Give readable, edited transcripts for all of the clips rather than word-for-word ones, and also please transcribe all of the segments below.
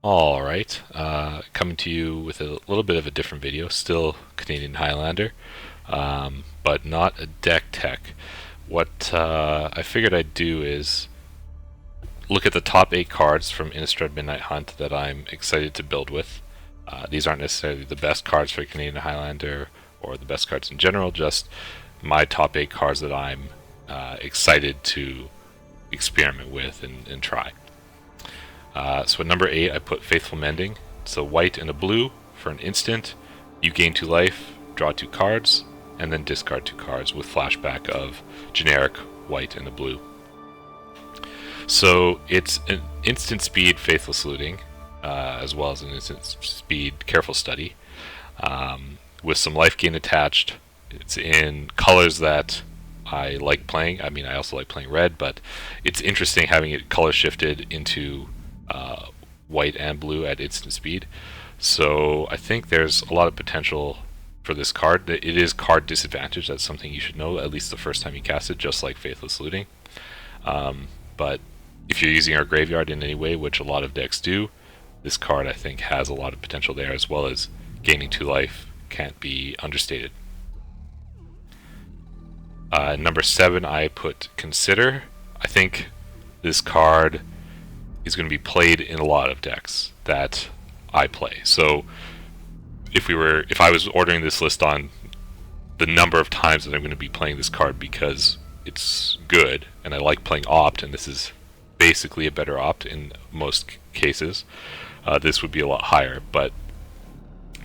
Alright, coming to you with a little bit of a different video, still Canadian Highlander, but not a deck tech. What I figured I'd do is look at the top 8 cards from Innistrad Midnight Hunt that I'm excited to build with. These aren't necessarily the best cards for Canadian Highlander or the best cards in general, just my top 8 cards that I'm excited to experiment with and try. So at number 8, I put Faithful Mending. It's a white and a blue for an instant. You gain 2 life, draw 2 cards, and then discard 2 cards with flashback of generic white and a blue. So it's an instant speed Faithful Saluting, as well as an instant speed Careful Study, with some life gain attached. It's in colors that I like playing. I mean, I also like playing red, but it's interesting having it color shifted into white and blue at instant speed. So I think there's a lot of potential for this card. It is card disadvantage. That's something you should know at least the first time you cast it, just like Faithless Looting. But if you're using our graveyard in any way, which a lot of decks do, this card I think has a lot of potential there, as well as gaining 2 life can't be understated. Number 7, I put Consider. I think this card is going to be played in a lot of decks that I play. So if I was ordering this list on the number of times that I'm going to be playing this card because it's good and I like playing Opt, and this is basically a better Opt in most cases, this would be a lot higher. But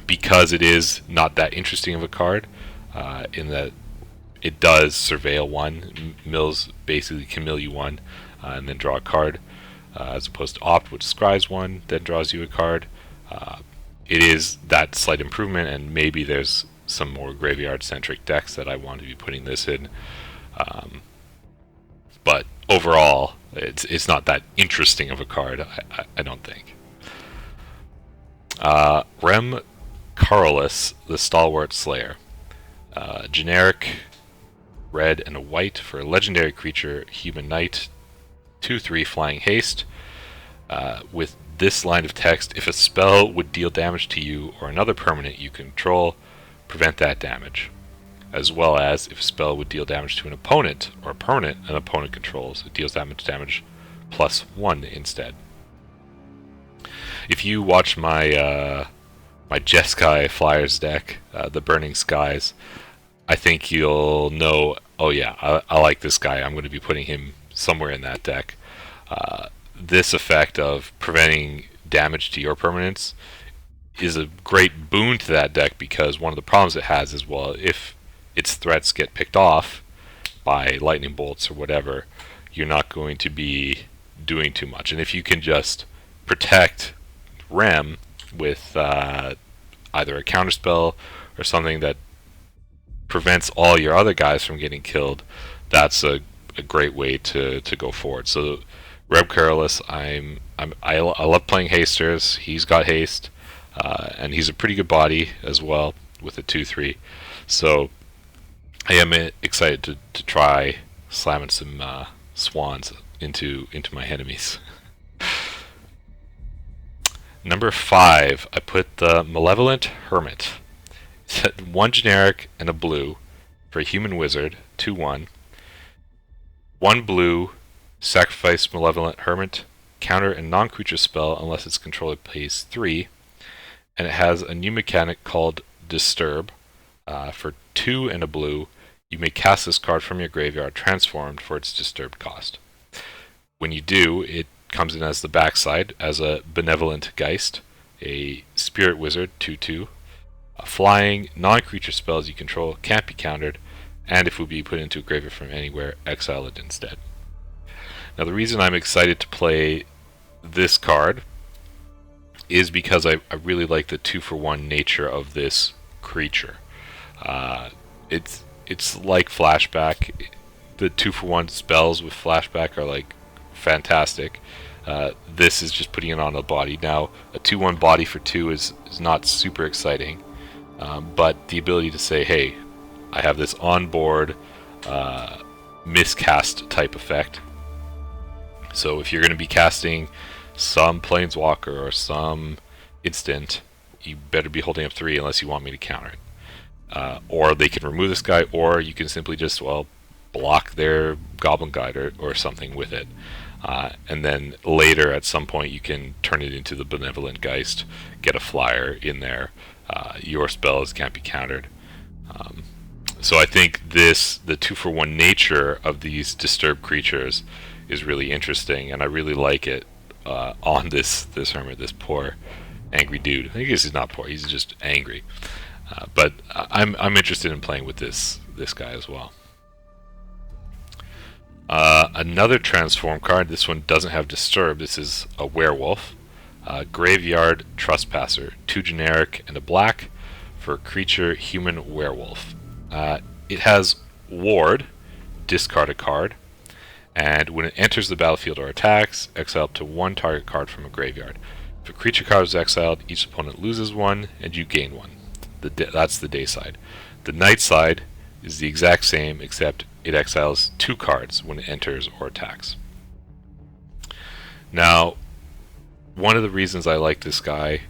because it is not that interesting of a card, in that it does surveil 1, mills basically can mill you 1, and then draw a card, as opposed to Opt, which scries 1, then draws you a card. It is that slight improvement, and maybe there's some more graveyard-centric decks that I want to be putting this in. But overall, it's not that interesting of a card, I don't think. Rem Carolus, the Stalwart Slayer. Generic red and a white for a legendary creature, human knight, 2/3 flying haste. With this line of text, if a spell would deal damage to you or another permanent you control, prevent that damage. As well as if a spell would deal damage to an opponent or a permanent an opponent controls, it deals damage +1 instead. If you watch my my Jeskai Flyers deck, the Burning Skies, I think you'll know, oh yeah, I like this guy. I'm going to be putting him somewhere in that deck. This effect of preventing damage to your permanents is a great boon to that deck, because one of the problems it has is, well, if its threats get picked off by lightning bolts or whatever, you're not going to be doing too much. And if you can just protect Rem with either a counterspell or something that prevents all your other guys from getting killed, that's a great way to go forward. So Reb Carolus, I love playing hasters. He's got haste, and he's a pretty good body as well with a 2/3. So I am excited to try slamming some swans into my enemies. Number 5, I put the Malevolent Hermit. It's 1 generic and a blue for a human wizard, 2/1. 1 blue, sacrifice Malevolent Hermit, counter a non-creature spell unless its controller pays 3, and it has a new mechanic called Disturb. For 2 and a blue, you may cast this card from your graveyard transformed for its disturbed cost. When you do, it comes in as the backside as a Benevolent Geist, a Spirit Wizard, 2/2. Flying, non-creature spells you control can't be countered, and if it would be put into a graveyard from anywhere, exile it instead. Now the reason I'm excited to play this card is because I really like the 2-for-1 nature of this creature. It's like flashback. The 2-for-1 spells with flashback are like fantastic. This is just putting it on a body. Now a 2/1 body for 2 is not super exciting, but the ability to say, hey, I have this onboard miscast type effect. So if you're going to be casting some planeswalker or some instant, you better be holding up 3 unless you want me to counter it. Or they can remove this guy, or you can simply just, well, block their Goblin Guide or something with it. And then later, at some point, you can turn it into the Benevolent Geist, get a flyer in there. Your spells can't be countered. So I think the 2-for-1 nature of these disturbed creatures is really interesting, and I really like it on this Hermit, this poor, angry dude. I guess he's not poor; he's just angry. But I'm interested in playing with this guy as well. Another transform card. This one doesn't have disturb. This is a werewolf. Graveyard Trespasser. 2 generic and a black for creature human werewolf. It has ward, discard a card, and when it enters the battlefield or attacks, exile up to 1 target card from a graveyard. If a creature card is exiled, each opponent loses 1 and you gain 1. That's the day side. The night side is the exact same, except it exiles 2 cards when it enters or attacks. Now, one of the reasons I like this guy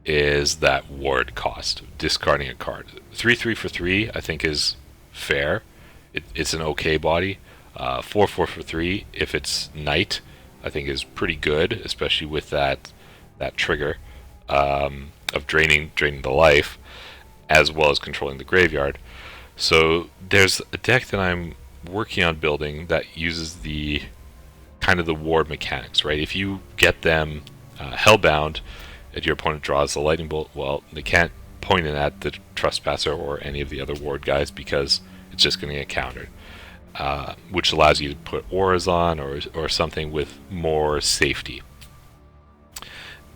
is that ward cost, discarding a card. 3/3 for 3 I think is fair. It's an okay body. 4/4 for 3 if it's night I think is pretty good, especially with that trigger of draining the life, as well as controlling the graveyard. So there's a deck that I'm working on building that uses the kind of the ward mechanics, right? If you get them hellbound and your opponent draws the lightning bolt, well, they can't point it at the Trespasser or any of the other ward guys because it's just going to get countered. Which allows you to put auras on or something with more safety.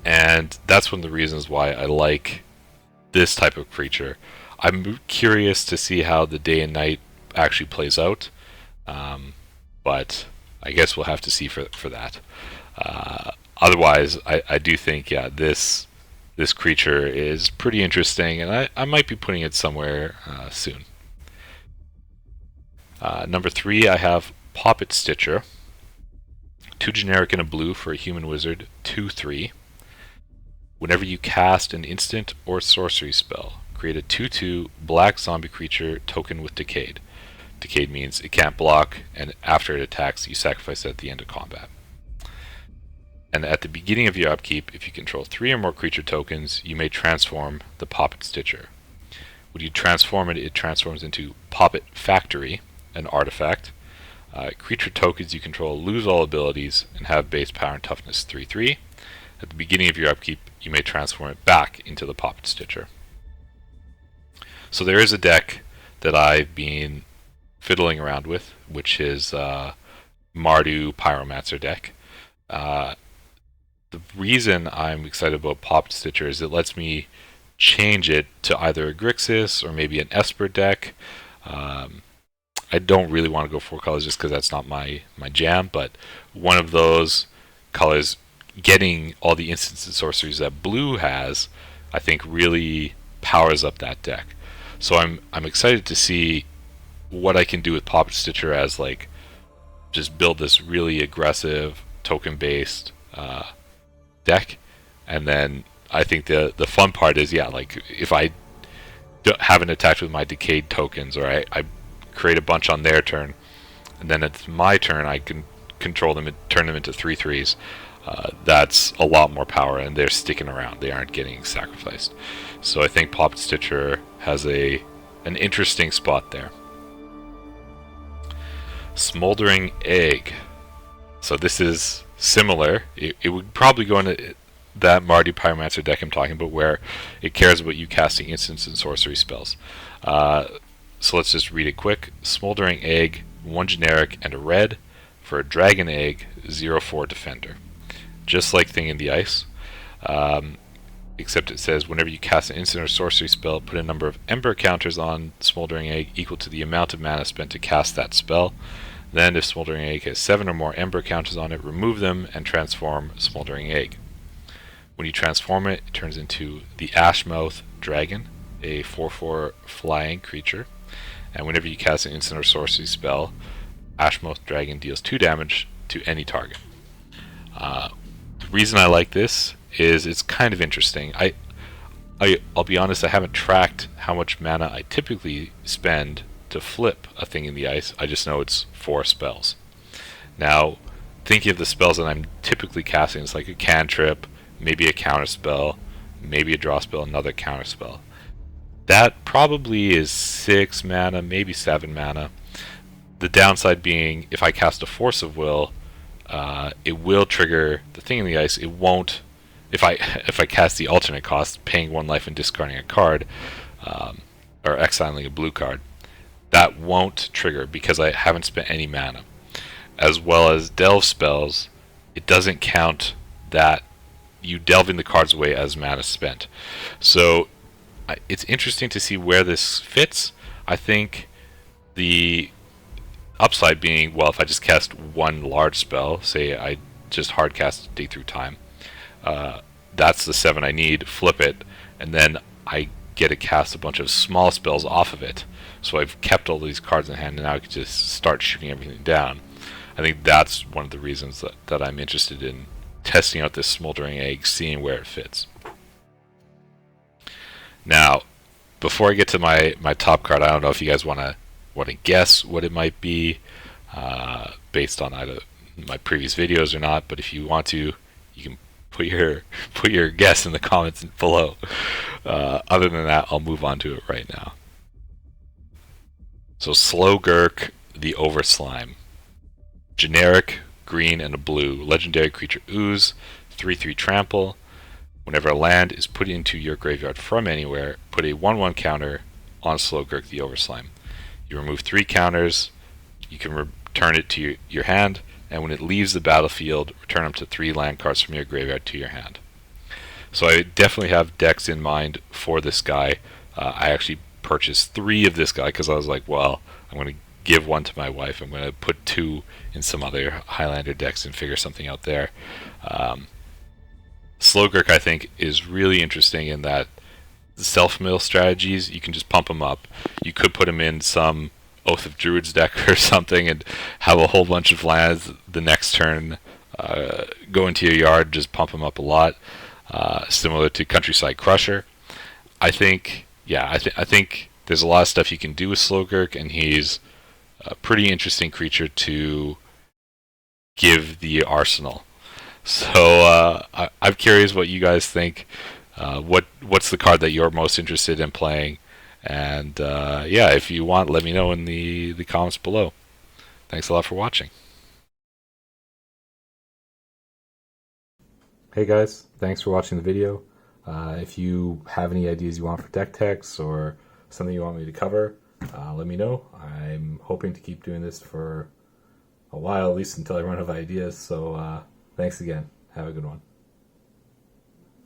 And that's one of the reasons why I like this type of creature. I'm curious to see how the day and night actually plays out, but I guess we'll have to see for that. Otherwise, I do think, yeah, this creature is pretty interesting, and I might be putting it somewhere soon. Number 3, I have Poppet Stitcher. 2 generic and a blue for a human wizard, 2/3. Whenever you cast an instant or sorcery spell, create a 2/2 black zombie creature token with Decayed. Decayed means it can't block, and after it attacks, you sacrifice it at the end of combat. And at the beginning of your upkeep, if you control 3 or more creature tokens, you may transform the Poppet Stitcher. When you transform it, it transforms into Poppet Factory, an artifact. Creature tokens you control lose all abilities and have base power and toughness 3/3. At the beginning of your upkeep, you may transform it back into the Poppet Stitcher. So there is a deck that I've been fiddling around with, which is Mardu Pyromancer deck. The reason I'm excited about Poppet Stitcher is it lets me change it to either a Grixis or maybe an Esper deck. I don't really want to go 4 colors just because that's not my jam, but one of those colors getting all the instants and sorceries that blue has, I think really powers up that deck. So I'm excited to see what I can do with Poppet Stitcher as like just build this really aggressive token based deck, and then I think the fun part is, yeah, like if I haven't attacked with my decayed tokens, or I create a bunch on their turn, and then it's my turn, I can control them and turn them into 3/3s. That's a lot more power, and they're sticking around. They aren't getting sacrificed. So I think Poppet Stitcher has an interesting spot there. Smouldering Egg. So this is similar. It would probably go into that Mardu Pyromancer deck I'm talking about, where it cares about you casting instants and sorcery spells. So let's just read it quick. Smouldering Egg, 1 generic and a red for a Dragon Egg, 0/4 defender. Just like Thing in the Ice, except it says whenever you cast an instant or sorcery spell, put a number of Ember counters on Smouldering Egg equal to the amount of mana spent to cast that spell. Then if Smouldering Egg has 7 or more Ember counters on it, remove them and transform Smouldering Egg. When you transform it, it turns into the Ashmouth Dragon, a 4/4 flying creature. And whenever you cast an instant or sorcery spell, Ashmouth Dragon deals 2 damage to any target. reason I like this is it's kind of interesting. I'll be honest, I haven't tracked how much mana I typically spend to flip a thing in the ice. I just know it's 4 spells. Now, thinking of the spells that I'm typically casting, it's like a cantrip, maybe a counter spell, maybe a draw spell, another counter spell. That probably is 6 mana, maybe 7 mana. The downside being, if I cast a Force of Will, it will trigger the thing in the ice. It won't. If I cast the alternate cost, paying 1 life and discarding a card, or exiling a blue card, that won't trigger because I haven't spent any mana. As well as delve spells, it doesn't count that you delving the cards away as mana spent. So it's interesting to see where this fits. I think the upside being, well, if I just cast 1 large spell, say I just hard cast Dig Through Time, that's the 7 I need, flip it, and then I get to cast a bunch of small spells off of it. So I've kept all these cards in hand, and now I can just start shooting everything down. I think that's one of the reasons that I'm interested in testing out this Smouldering Egg, seeing where it fits. Now, before I get to my top card, I don't know if you guys want to guess what it might be based on either my previous videos or not, but if you want to, you can put your guess in the comments below. Other than that, I'll move on to it right now. So Slowgurk, the Overslime. Generic, green and a blue. Legendary creature Ooze, 3/3 trample. Whenever a land is put into your graveyard from anywhere, put a 1/1 counter on Slowgurk, the Overslime. You remove 3 counters, you can return it to your hand, and when it leaves the battlefield, return up to 3 land cards from your graveyard to your hand. So I definitely have decks in mind for this guy. I actually purchased 3 of this guy because I was like, well, I'm going to give 1 to my wife. I'm going to put 2 in some other Highlander decks and figure something out there. Slowgurk, I think, is really interesting in that the self-mill strategies, you can just pump them up. You could put him in some Oath of Druids deck or something and have a whole bunch of lands the next turn go into your yard, just pump them up a lot, similar to Countryside Crusher. I think there's a lot of stuff you can do with Slowgurk, and he's a pretty interesting creature to give the arsenal. So I'm curious what you guys think. What's the card that you're most interested in playing? And yeah, if you want, let me know in the comments below. Thanks a lot for watching. Hey guys, thanks for watching the video. If you have any ideas you want for deck techs or something you want me to cover, let me know. I'm hoping to keep doing this for a while, at least until I run out of ideas. So thanks again. Have a good one.